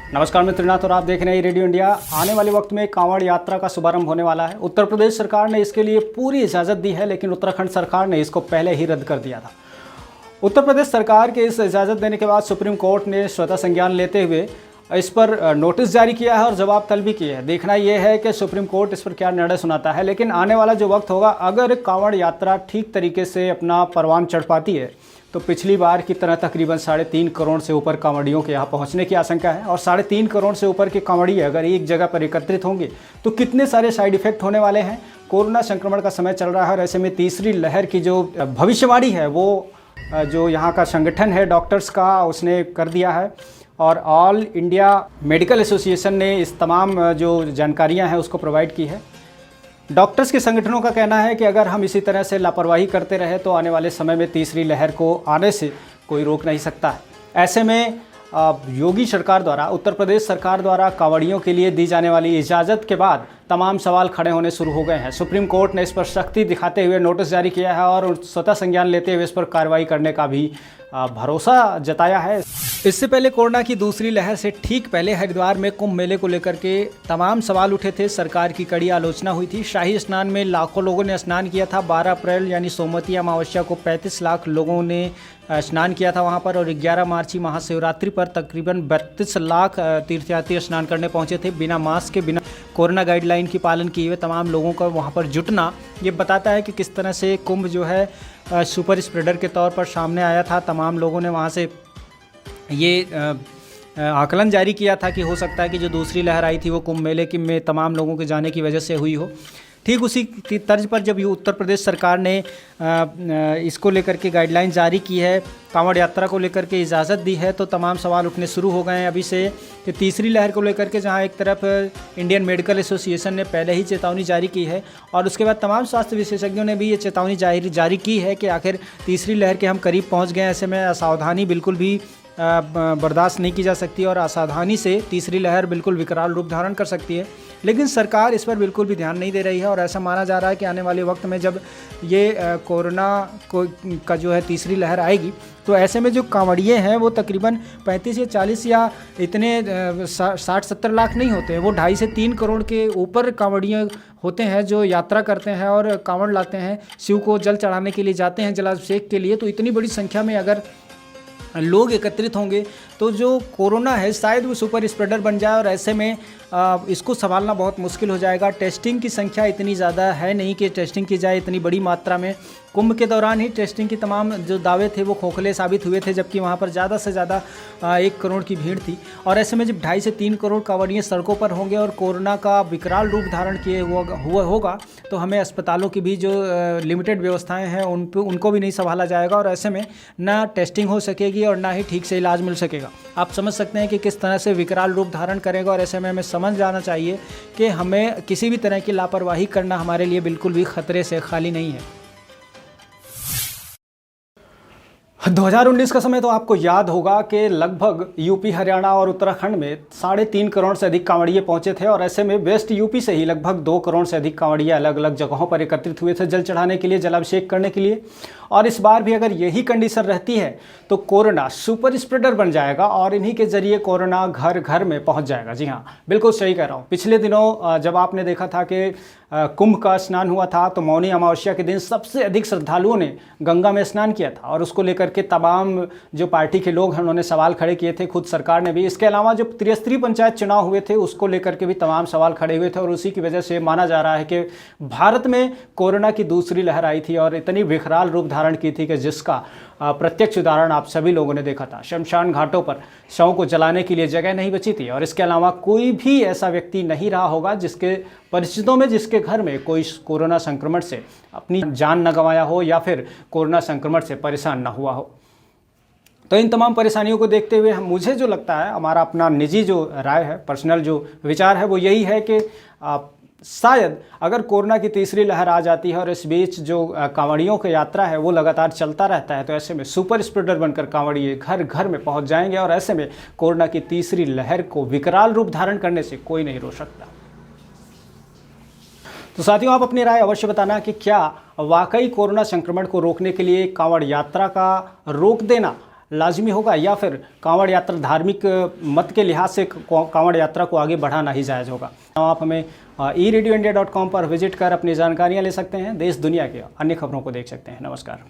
नमस्कार मैं त्रिनाथ और आप देख रहे हैं रेडियो इंडिया। आने वाले वक्त में कांवड़ यात्रा का शुभारंभ होने वाला है। उत्तर प्रदेश सरकार ने इसके लिए पूरी इजाज़त दी है, लेकिन उत्तराखंड सरकार ने इसको पहले ही रद्द कर दिया था। उत्तर प्रदेश सरकार के इस इजाज़त देने के बाद सुप्रीम कोर्ट ने स्वतः संज्ञान लेते हुए इस पर नोटिस जारी किया है और जवाब तलबी की है। देखना यह है कि सुप्रीम कोर्ट इस पर क्या निर्णय सुनाता है। लेकिन आने वाला जो वक्त होगा, अगर कांवड़ यात्रा ठीक तरीके से अपना परवान चढ़ पाती है तो पिछली बार की तरह तकरीबन 3.5 करोड़ से ऊपर कांवड़ियों के यहाँ पहुँचने की आशंका है। और 3.5 करोड़ से ऊपर के कांवड़िए अगर एक जगह पर एकत्रित होंगे तो कितने सारे साइड इफेक्ट होने वाले हैं। कोरोना संक्रमण का समय चल रहा है और ऐसे में तीसरी लहर की जो भविष्यवाणी है वो जो यहाँ का संगठन है डॉक्टर्स का, उसने कर दिया है। और ऑल इंडिया मेडिकल एसोसिएशन ने इस तमाम जो जानकारियाँ हैं उसको प्रोवाइड की है। डॉक्टर्स के संगठनों का कहना है कि अगर हम इसी तरह से लापरवाही करते रहे तो आने वाले समय में तीसरी लहर को आने से कोई रोक नहीं सकता है। ऐसे में योगी सरकार द्वारा, उत्तर प्रदेश सरकार द्वारा कांवड़ियों के लिए दी जाने वाली इजाज़त के बाद तमाम सवाल खड़े होने शुरू हो गए हैं। सुप्रीम कोर्ट ने इस पर सख्ती दिखाते हुए नोटिस जारी किया है और स्वतः संज्ञान लेते हुए इस पर कार्रवाई करने का भी भरोसा जताया है। इससे पहले कोरोना की दूसरी लहर से ठीक पहले हरिद्वार में कुंभ मेले को लेकर के तमाम सवाल उठे थे। सरकार की कड़ी आलोचना हुई थी। शाही स्नान में लाखों लोगों ने स्नान किया था। 12 अप्रैल यानी सोमवती अमावस्या को 35 लाख लोगों ने स्नान किया था वहां पर। और 11 मार्च महाशिवरात्रि पर तकरीबन 32 लाख तीर्थयात्री स्नान करने पहुंचे थे। बिना मास्क के, बिना कोरोना गाइडलाइन की पालन किए हुए तमाम लोगों का वहां पर जुटना ये बताता है कि किस तरह से कुंभ जो है सुपर स्प्रेडर के तौर पर सामने आया था। तमाम लोगों ने वहाँ से ये आकलन जारी किया था कि हो सकता है कि जो दूसरी लहर आई थी वो कुंभ मेले की में तमाम लोगों के जाने की वजह से हुई हो। ठीक उसी की तर्ज पर जब ये उत्तर प्रदेश सरकार ने इसको लेकर के गाइडलाइन जारी की है, कांवड़ यात्रा को लेकर के इजाज़त दी है, तो तमाम सवाल उठने शुरू हो गए हैं अभी से कि तीसरी लहर को लेकर के, जहां एक तरफ इंडियन मेडिकल एसोसिएशन ने पहले ही चेतावनी जारी की है और उसके बाद तमाम स्वास्थ्य विशेषज्ञों ने भी ये चेतावनी जारी की है कि आखिर तीसरी लहर के हम करीब पहुँच गए। ऐसे में असावधानी बिल्कुल भी बर्दाश्त नहीं की जा सकती और असावधानी से तीसरी लहर बिल्कुल विकराल रूप धारण कर सकती है। लेकिन सरकार इस पर बिल्कुल भी ध्यान नहीं दे रही है और ऐसा माना जा रहा है कि आने वाले वक्त में जब ये कोरोना का जो है तीसरी लहर आएगी तो ऐसे में जो कांवड़िए हैं वो तकरीबन 35 या 40 या इतने 60-70 लाख नहीं होते हैं, वो 2.5 से 3 करोड़ के ऊपर कांवड़िए होते हैं जो यात्रा करते हैं और कांवड़ लाते हैं, शिव को जल चढ़ाने के लिए जाते हैं, जलाभिषेक के लिए। तो इतनी बड़ी संख्या में अगर लोग एकत्रित होंगे तो जो कोरोना है शायद वो सुपर स्प्रेडर बन जाए और ऐसे में इसको संभालना बहुत मुश्किल हो जाएगा। टेस्टिंग की संख्या इतनी ज़्यादा है नहीं कि टेस्टिंग की जाए इतनी बड़ी मात्रा में। कुंभ के दौरान ही टेस्टिंग की तमाम जो दावे थे वो खोखले साबित हुए थे, जबकि वहाँ पर ज़्यादा से ज़्यादा 1 करोड़ की भीड़ थी। और ऐसे में जब 2.5 से 3 करोड़ कांवड़िए सड़कों पर होंगे और कोरोना का विकराल रूप धारण किए हुआ होगा तो हमें अस्पतालों की भी जो लिमिटेड व्यवस्थाएँ हैं उनको भी नहीं संभाला जाएगा और ऐसे में ना टेस्टिंग हो सकेगी और ना ही ठीक से इलाज मिल सकेगा। आप समझ सकते हैं कि किस तरह से विकराल रूप धारण करेगा और ऐसे में हमें समझ जाना चाहिए कि हमें किसी भी तरह की लापरवाही करना हमारे लिए बिल्कुल भी खतरे से खाली नहीं है। 2019 का समय तो आपको याद होगा कि लगभग यूपी, हरियाणा और उत्तराखंड में 3.5 करोड़ से अधिक कांवड़िए पहुंचे थे और ऐसे में वेस्ट यूपी से ही लगभग 2 करोड़ से अधिक कांवड़िए अलग अलग जगहों पर एकत्रित हुए थे जल चढ़ाने के लिए, जलाभिषेक करने के लिए। और इस बार भी अगर यही कंडीशन रहती है तो कोरोना सुपर स्प्रेडर बन जाएगा और इन्हीं के जरिए कोरोना घर घर में पहुंच जाएगा। जी हाँ, बिल्कुल सही कह रहा हूँ। पिछले दिनों जब आपने देखा था कि कुंभ का स्नान हुआ था तो मौनी अमावस्या के दिन सबसे अधिक श्रद्धालुओं ने गंगा में स्नान किया था और उसको लेकर के तमाम जो पार्टी के लोग हैं उन्होंने सवाल खड़े किए थे, खुद सरकार ने भी। इसके अलावा जो त्रिस्तरीय पंचायत चुनाव हुए थे उसको लेकर के भी तमाम सवाल खड़े हुए थे और उसी की वजह से माना जा रहा है कि भारत में कोरोना की दूसरी लहर आई थी और इतनी विकराल रूप धारण की थी कि जिसका प्रत्यक्ष उदाहरण आप सभी लोगों ने देखा था। शमशान घाटों पर शवों को जलाने के लिए जगह नहीं बची थी और इसके अलावा कोई भी ऐसा व्यक्ति नहीं रहा होगा जिसके परिचितों में, जिसके घर में कोई कोरोना संक्रमण से अपनी जान न गंवाया हो या फिर कोरोना संक्रमण से परेशान न हुआ हो। तो इन तमाम परेशानियों को देखते हुए मुझे जो लगता है, हमारा अपना निजी जो राय है, पर्सनल जो विचार है वो यही है कि शायद अगर कोरोना की तीसरी लहर आ जाती है और इस बीच जो कांवड़ियों की यात्रा है वो लगातार चलता रहता है तो ऐसे में सुपर स्प्रेडर बनकर कांवड़िए घर घर में पहुंच जाएंगे और ऐसे में कोरोना की तीसरी लहर को विकराल रूप धारण करने से कोई नहीं रोक सकता। तो साथियों, आप अपनी राय अवश्य बताना कि क्या वाकई कोरोना संक्रमण को रोकने के लिए कांवड़ यात्रा का रोक देना लाजमी होगा, या फिर कांवड़ यात्रा धार्मिक मत के लिहाज से कांवड़ यात्रा को आगे बढ़ाना ही जायज़ होगा? आप हमें eradioindia.com पर विजिट कर अपनी जानकारियाँ ले सकते हैं, देश दुनिया के अन्य खबरों को देख सकते हैं। नमस्कार।